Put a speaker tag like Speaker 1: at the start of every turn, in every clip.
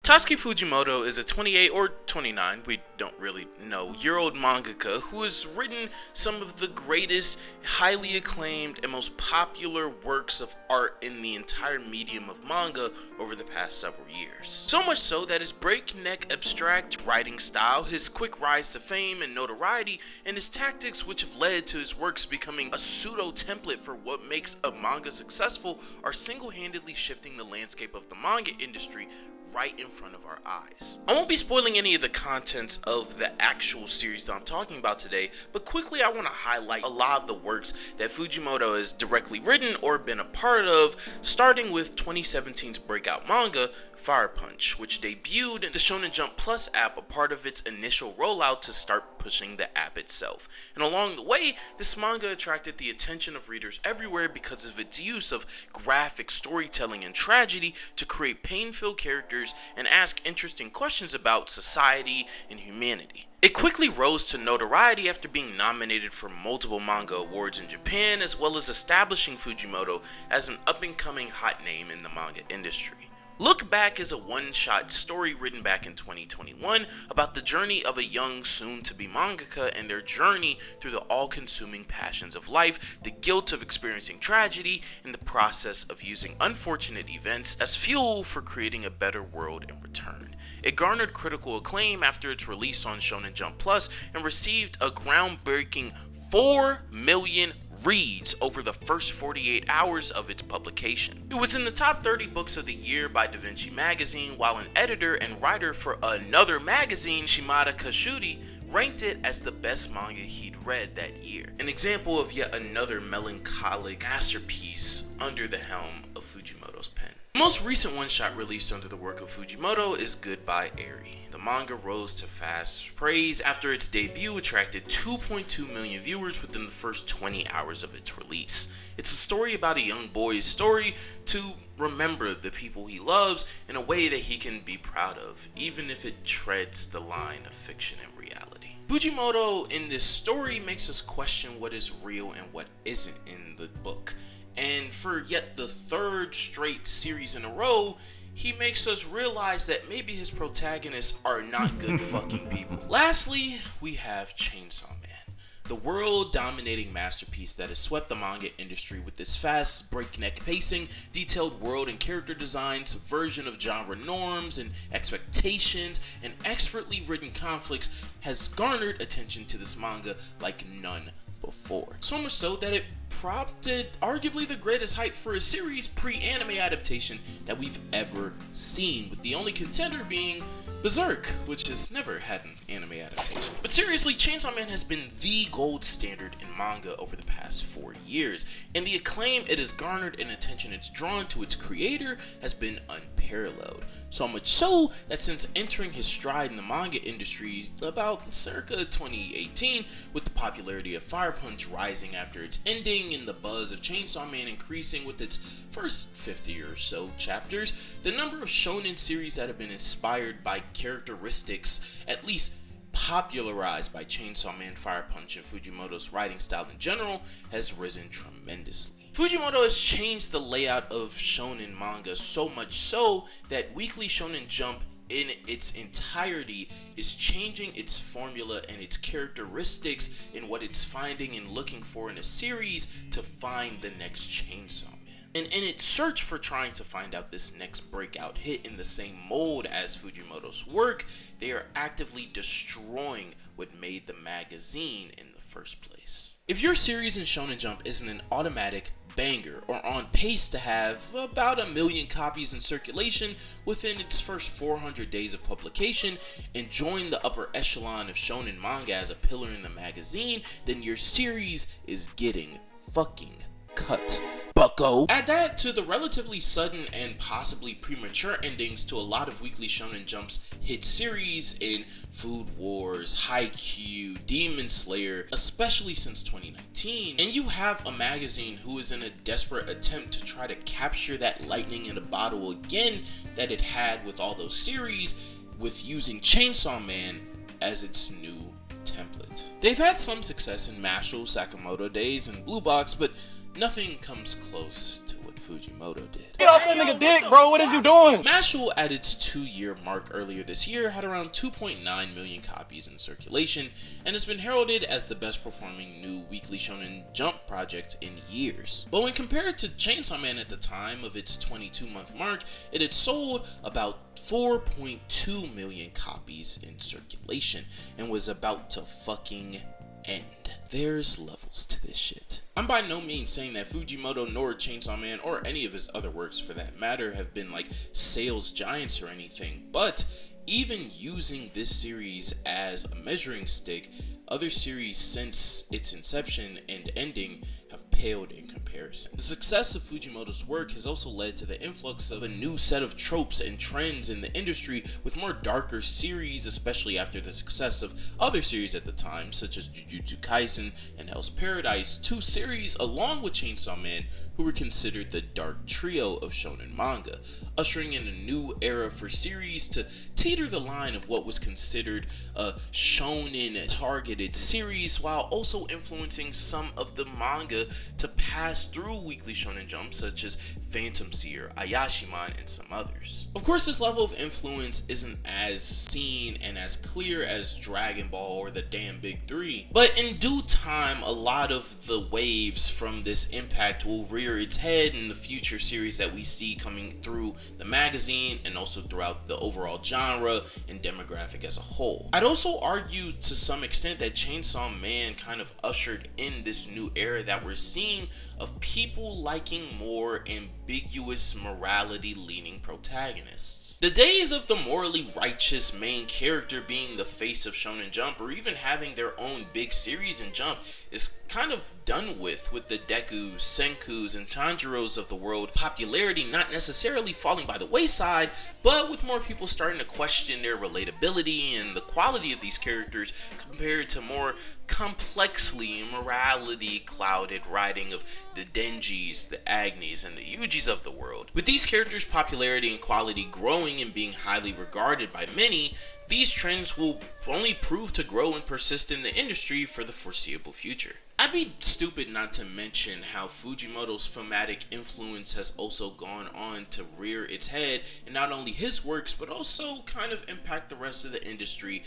Speaker 1: Tatsuki Fujimoto is a 28 or 29, we don't really know, year-old mangaka who has written some of the greatest, highly acclaimed, and most popular works of art in the entire medium of manga over the past several years. So much so that his breakneck abstract writing style, his quick rise to fame and notoriety, and his tactics which have led to his works becoming a pseudo-template for what makes a manga successful are single-handedly shifting the landscape of the manga industry right in front of our eyes. I won't be spoiling any of the contents of the actual series that I'm talking about today, but quickly I want to highlight a lot of the works that Fujimoto has directly written or been a part of, starting with 2017's breakout manga, Fire Punch, which debuted in the Shonen Jump Plus app, a part of its initial rollout to start pushing the app itself. And along the way, this manga attracted the attention of readers everywhere because of its use of graphic storytelling and tragedy to create pain-filled characters and ask interesting questions about society and humanity. It quickly rose to notoriety after being nominated for multiple manga awards in Japan, as well as establishing Fujimoto as an up-and-coming hot name in the manga industry. Look Back is a one-shot story written back in 2021 about the journey of a young soon-to-be mangaka and their journey through the all-consuming passions of life, the guilt of experiencing tragedy, and the process of using unfortunate events as fuel for creating a better world in return. It garnered critical acclaim after its release on Shonen Jump Plus and received a groundbreaking 4 million reads over the first 48 hours of its publication. It was in the top 30 books of the year by Da Vinci Magazine, while an editor and writer for another magazine, Shimada Kashuri, ranked it as the best manga he'd read that year. An example of yet another melancholic masterpiece under the helm of Fujimoto's pen. The most recent one-shot released under the work of Fujimoto is Goodbye Eri. The manga rose to fast praise after its debut attracted 2.2 million viewers within the first 20 hours of its release. It's a story about a young boy's story to remember the people he loves in a way that he can be proud of, even if it treads the line of fiction and reality. Fujimoto in this story makes us question what is real and what isn't in the book. And for yet the third straight series in a row, he makes us realize that maybe his protagonists are not good fucking people. Lastly, we have Chainsaw Man, the world-dominating masterpiece that has swept the manga industry with its fast, breakneck pacing, detailed world and character design, subversion of genre norms and expectations, and expertly written conflicts has garnered attention to this manga like none before. So much so that it prompted arguably the greatest hype for a series pre-anime adaptation that we've ever seen, with the only contender being Berserk, which has never had an anime adaptation. But seriously, Chainsaw Man has been the gold standard in manga over the past 4 years, and the acclaim it has garnered and attention it's drawn to its creator has been unparalleled. So much so that since entering his stride in the manga industry about circa 2018, with the popularity of Fire Punch rising after its ending and the buzz of Chainsaw Man increasing with its first 50 or so chapters, the number of shonen series that have been inspired by characteristics at least popularized by Chainsaw Man, Fire Punch, and Fujimoto's writing style in general has risen tremendously. Fujimoto has changed the layout of shonen manga so much so that Weekly Shonen Jump in its entirety is changing its formula and its characteristics in what it's finding and looking for in a series to find the next Chainsaw Man. And in its search for trying to find out this next breakout hit in the same mold as Fujimoto's work, they are actively destroying what made the magazine in the first place. If your series in Shonen Jump isn't an automatic banger or on pace to have about 1 million copies in circulation within its first 400 days of publication and join the upper echelon of shonen manga as a pillar in the magazine, then your series is getting fucking cut, bucko. Add that to the relatively sudden and possibly premature endings to a lot of Weekly Shonen Jump's hit series in Food Wars, Haikyuu, Demon Slayer, especially since 2019, and you have a magazine who is in a desperate attempt to try to capture that lightning in a bottle again that it had with all those series, with using Chainsaw Man as its new template. They've had some success in Mashle, Sakamoto days, and Blue Box, but nothing comes close to what Fujimoto did.
Speaker 2: Get off that nigga dick, bro. What is you doing?
Speaker 1: Mashle, at its 2-year mark earlier this year, had around 2.9 million copies in circulation and has been heralded as the best performing new Weekly Shonen Jump project in years. But when compared to Chainsaw Man at the time of its 22-month mark, it had sold about 4.2 million copies in circulation and was about to fucking end. There's levels to this shit. I'm by no means saying that Fujimoto nor Chainsaw Man or any of his other works for that matter have been like sales giants or anything, but even using this series as a measuring stick, other series since its inception and ending have paled in comparison. The success of Fujimoto's work has also led to the influx of a new set of tropes and trends in the industry, with more darker series, especially after the success of other series at the time, such as Jujutsu Kaisen and Hell's Paradise, two series along with Chainsaw Man who were considered the dark trio of shonen manga, ushering in a new era for series to teeter the line of what was considered a shonen targeted series, while also influencing some of the manga to pass through Weekly Shonen Jump, such as Phantom Seer, Ayashimon, and some others. Of course, this level of influence isn't as seen and as clear as Dragon Ball or the damn Big Three, but in due time, a lot of the waves from this impact will rear its head in the future series that we see coming through the magazine and also throughout the overall genre and demographic as a whole. I'd also argue to some extent that Chainsaw Man kind of ushered in this new era that we're seeing of people liking more ambiguous morality leaning protagonists. The days of the morally righteous main character being the face of Shonen Jump or even having their own big series in Jump is kind of done with the Dekus, Senkus, and Tanjiros of the world, popularity not necessarily falling by the wayside, but with more people starting to question their relatability and the quality of these characters compared to more complexly morality clouded writing of the Denjis, the Agnis, and the Yujis of the world. With these characters' popularity and quality growing and being highly regarded by many, these trends will only prove to grow and persist in the industry for the foreseeable future. I'd be stupid not to mention how Fujimoto's filmatic influence has also gone on to rear its head in not only his works, but also kind of impact the rest of the industry,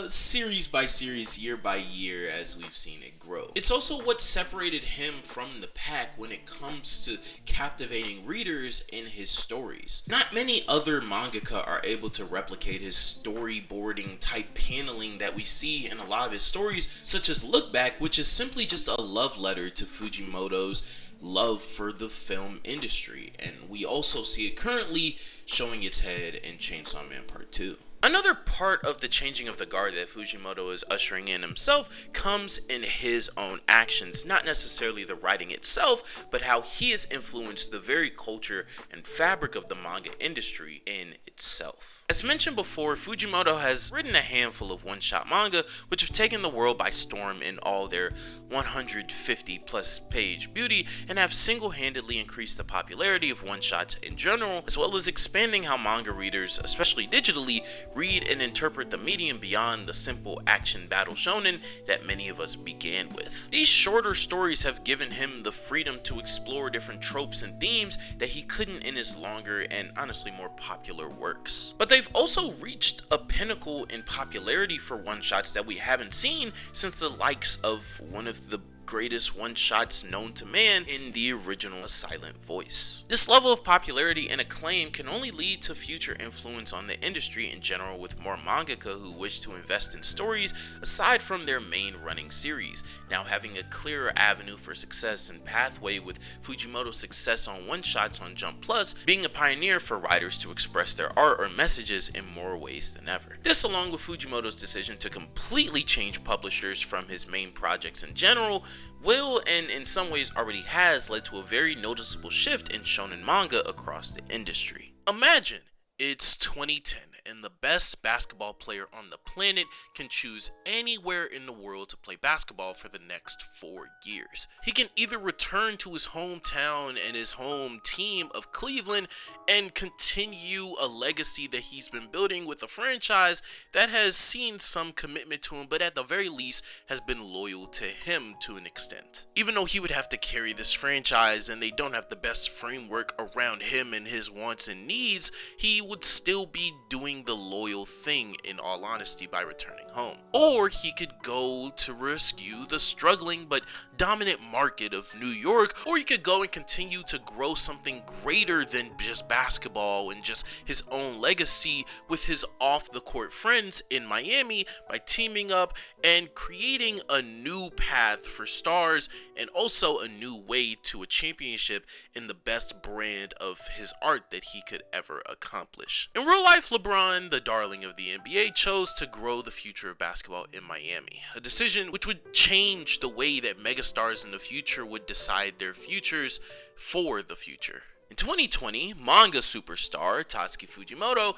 Speaker 1: series by series, year by year, as we've seen it grow. It's also what separated him from the pack when it comes to captivating readers in his stories. Not many other mangaka are able to replicate his storyboarding type paneling that we see in a lot of his stories, such as Look Back, which is simply just a love letter to Fujimoto's love for the film industry, and we also see it currently showing its head in Chainsaw Man Part 2. Another part of the changing of the guard that Fujimoto is ushering in himself comes in his own actions, not necessarily the writing itself, but how he has influenced the very culture and fabric of the manga industry in itself. As mentioned before, Fujimoto has written a handful of one-shot manga which have taken the world by storm in all their 150 plus page beauty and have single-handedly increased the popularity of one-shots in general, as well as expanding how manga readers, especially digitally, read and interpret the medium beyond the simple action battle shonen that many of us began with. These shorter stories have given him the freedom to explore different tropes and themes that he couldn't in his longer and honestly more popular works. But they've also reached a pinnacle in popularity for one-shots that we haven't seen since the likes of one of the greatest one-shots known to man in the original Silent Voice. This level of popularity and acclaim can only lead to future influence on the industry in general, with more mangaka who wish to invest in stories aside from their main running series, now having a clearer avenue for success and pathway, with Fujimoto's success on one-shots on Jump Plus being a pioneer for writers to express their art or messages in more ways than ever. This, along with Fujimoto's decision to completely change publishers from his main projects in general, will, and in some ways already has, led to a very noticeable shift in shonen manga across the industry. Imagine It's 2010, and the best basketball player on the planet can choose anywhere in the world to play basketball for the next 4 years. He can either return to his hometown and his home team of Cleveland and continue a legacy that he's been building with a franchise that has seen some commitment to him, but at the very least has been loyal to him to an extent. Even though he would have to carry this franchise and they don't have the best framework around him and his wants and needs, he would still be doing the loyal thing, in all honesty, by returning home. Or he could go to rescue the struggling but dominant market of New York, or he could go and continue to grow something greater than just basketball and just his own legacy with his off the court friends in Miami by teaming up and creating a new path for stars and also a new way to a championship in the best brand of his art that he could ever accomplish. In real life, LeBron, the darling of the NBA, chose to grow the future of basketball in Miami, a decision which would change the way that megastars in the future would decide their futures for the future. In 2020, manga superstar Tatsuki Fujimoto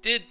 Speaker 1: did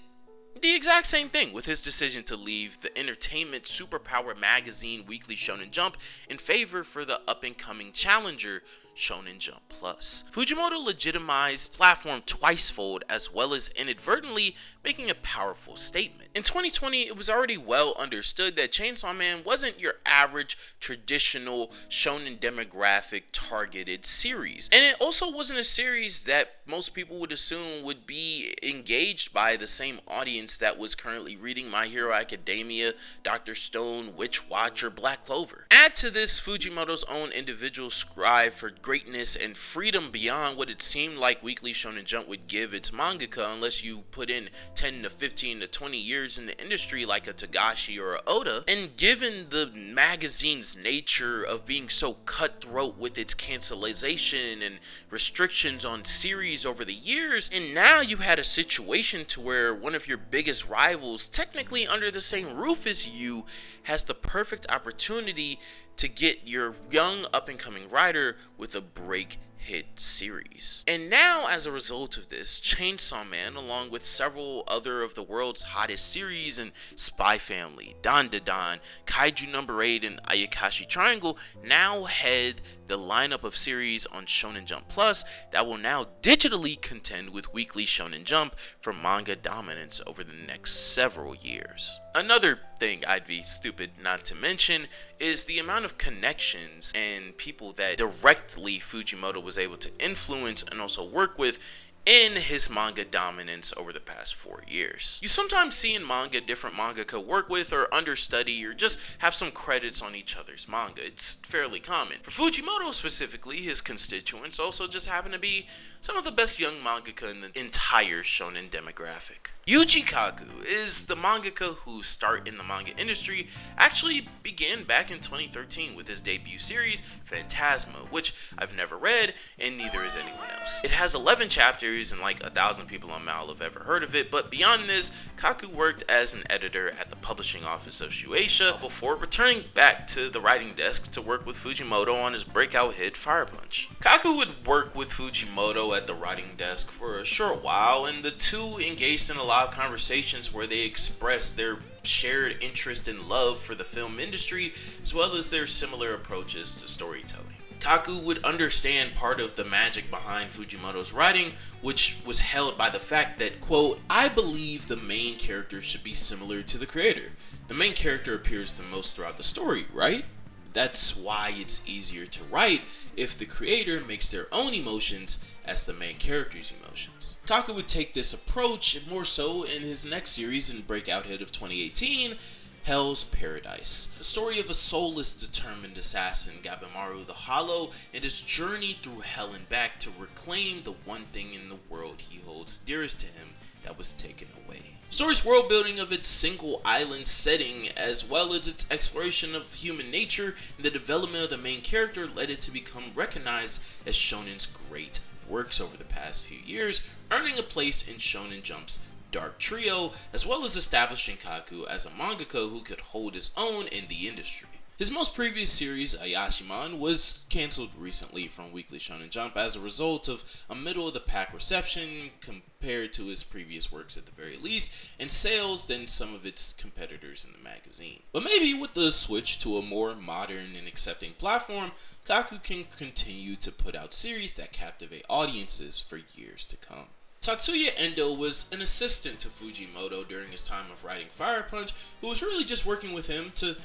Speaker 1: the exact same thing with his decision to leave the entertainment superpower magazine Weekly Shonen Jump in favor for the up-and-coming challenger Shonen Jump Plus. Fujimoto legitimized platform twicefold as well as inadvertently making a powerful statement. In 2020, it was already well understood that Chainsaw Man wasn't your average traditional shonen demographic targeted series. And it also wasn't a series that most people would assume would be engaged by the same audience that was currently reading My Hero Academia, Dr. Stone, Witch Watch, or Black Clover. Add to this Fujimoto's own individual strive for greatness and freedom beyond what it seemed like Weekly Shonen Jump would give its mangaka unless you put in 10 to 15 to 20 years in the industry like a Togashi or a Oda. And given the magazine's nature of being so cutthroat with its cancellation and restrictions on series over the years, and now you had a situation to where one of your biggest rivals, technically under the same roof as you, has the perfect opportunity to get your young up-and-coming writer with a break hit series. And now, as a result of this, Chainsaw Man, along with several other of the world's hottest series and Spy Family, Dandadan, Kaiju Number 8, and Ayakashi Triangle, now head the lineup of series on Shonen Jump Plus that will now digitally contend with Weekly Shonen Jump for manga dominance over the next several years. Another thing I'd be stupid not to mention is the amount of connections and people that directly Fujimoto was able to influence and also work with in his manga dominance over the past 4 years. You sometimes see in manga different mangaka work with or understudy or just have some credits on each other's manga. It's fairly common. For Fujimoto specifically, his constituents also just happen to be some of the best young mangaka in the entire shonen demographic. Yuji Kaku is the mangaka whose start in the manga industry actually began back in 2013 with his debut series, Phantasma, which I've never read and neither has anyone else. It has 11 chapters and like 1,000 people on Mal have ever heard of it, but beyond this, Kaku worked as an editor at the publishing office of Shueisha before returning back to the writing desk to work with Fujimoto on his breakout hit Fire Punch. Kaku would work with Fujimoto at the writing desk for a short while, and the two engaged in a lot of conversations where they expressed their shared interest and love for the film industry, as well as their similar approaches to storytelling. Kaku would understand part of the magic behind Fujimoto's writing, which was held by the fact that, quote, "I believe the main character should be similar to the creator. The main character appears the most throughout the story, right? That's why it's easier to write if the creator makes their own emotions as the main character's emotions." Kaku would take this approach more so in his next series and breakout hit of 2018, Hell's Paradise, a story of a soulless, determined assassin, Gabimaru the Hollow, and his journey through hell and back to reclaim the one thing in the world he holds dearest to him that was taken away. The story's world building of its single island setting, as well as its exploration of human nature and the development of the main character, led it to become recognized as shonen's great works over the past few years, earning a place in Shonen Jump's Dark Trio, as well as establishing Kaku as a mangaka who could hold his own in the industry. His most previous series, Ayashiman, was cancelled recently from Weekly Shonen Jump as a result of a middle-of-the-pack reception compared to his previous works at the very least, and sales than some of its competitors in the magazine. But maybe with the switch to a more modern and accepting platform, Kaku can continue to put out series that captivate audiences for years to come. Tatsuya Endo was an assistant to Fujimoto during his time of writing Fire Punch, who was really just working with him to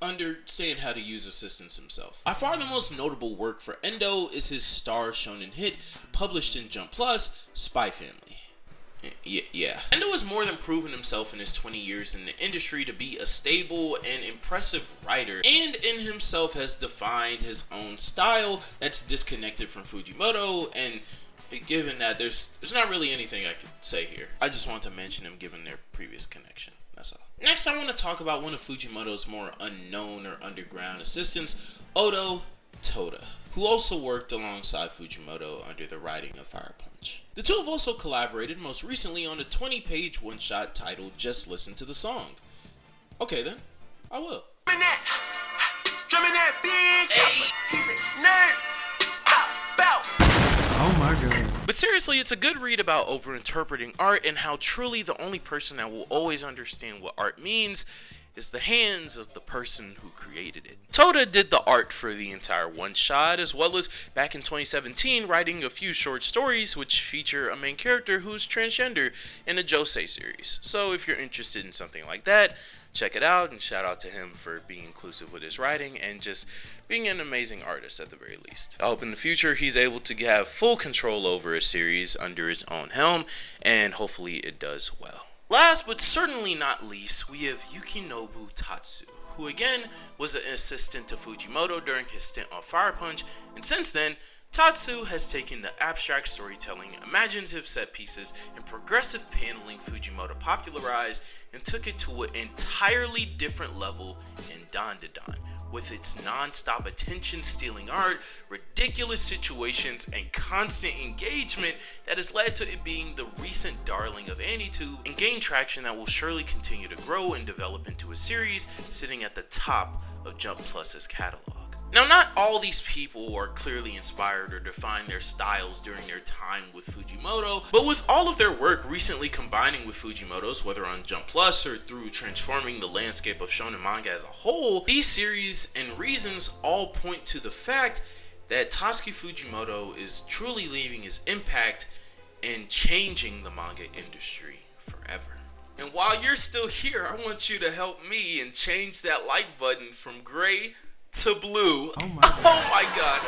Speaker 1: understand how to use assistants himself. By far the most notable work for Endo is his star shonen hit, published in Jump Plus, Spy Family. Yeah. Endo has more than proven himself in his 20 years in the industry to be a stable and impressive writer, and in himself has defined his own style that's disconnected from Fujimoto, and given that there's not really anything I could say here. I just want to mention him given their previous connection. That's all. Next, I want to talk about one of Fujimoto's more unknown or underground assistants, Odo Toda, who also worked alongside Fujimoto under the writing of Fire Punch. The two have also collaborated most recently on a 20-page one-shot titled Just Listen to the Song. Okay then, I will.
Speaker 3: Drumming that bitch. He's a nerd.
Speaker 2: Oh my god.
Speaker 1: But seriously, it's a good read about overinterpreting art and how truly the only person that will always understand what art means is the hands of the person who created it. Toda did the art for the entire one-shot, as well as back in 2017 writing a few short stories which feature a main character who's transgender in a josei series. So if you're interested in something like that, check it out, and shout out to him for being inclusive with his writing and just being an amazing artist at the very least. I hope in the future he's able to have full control over a series under his own helm, and hopefully it does well. Last but certainly not least, we have Yukinobu Tatsu, who again was an assistant to Fujimoto during his stint on Fire Punch, and since then, Tatsu has taken the abstract storytelling, imaginative set pieces, and progressive paneling Fujimoto popularized and took it to an entirely different level in Dandadan, with its non-stop attention-stealing art, ridiculous situations, and constant engagement that has led to it being the recent darling of AniTube and gain traction that will surely continue to grow and develop into a series sitting at the top of Jump Plus's catalog. Now, not all these people are clearly inspired or define their styles during their time with Fujimoto, but with all of their work recently combining with Fujimoto's, whether on Jump Plus or through transforming the landscape of shonen manga as a whole, these series and reasons all point to the fact that Tatsuki Fujimoto is truly leaving his impact and changing the manga industry forever. And while you're still here, I want you to help me and change that like button from gray to blue.
Speaker 2: Oh my god.
Speaker 1: Oh my god.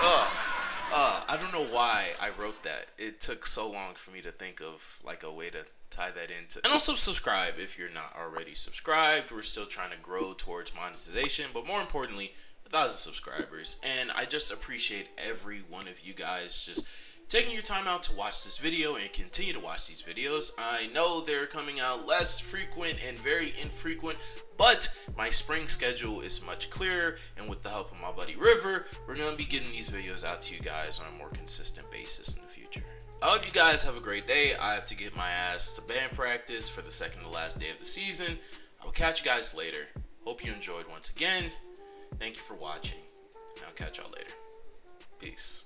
Speaker 1: I don't know why I wrote that. It took so long for me to think of like a way to tie that into. And also subscribe if you're not already subscribed. We're still trying to grow towards monetization, but more importantly, 1,000 subscribers. And I just appreciate every one of you guys just taking your time out to watch this video and continue to watch these videos. I know they're coming out less frequent and very infrequent, but my spring schedule is much clearer, and with the help of my buddy River, we're going to be getting these videos out to you guys on a more consistent basis in the future. I hope you guys have a great day. I have to get my ass to band practice for the second to last day of the season. I will catch you guys later. Hope you enjoyed once again. Thank you for watching, and I'll catch y'all later. Peace.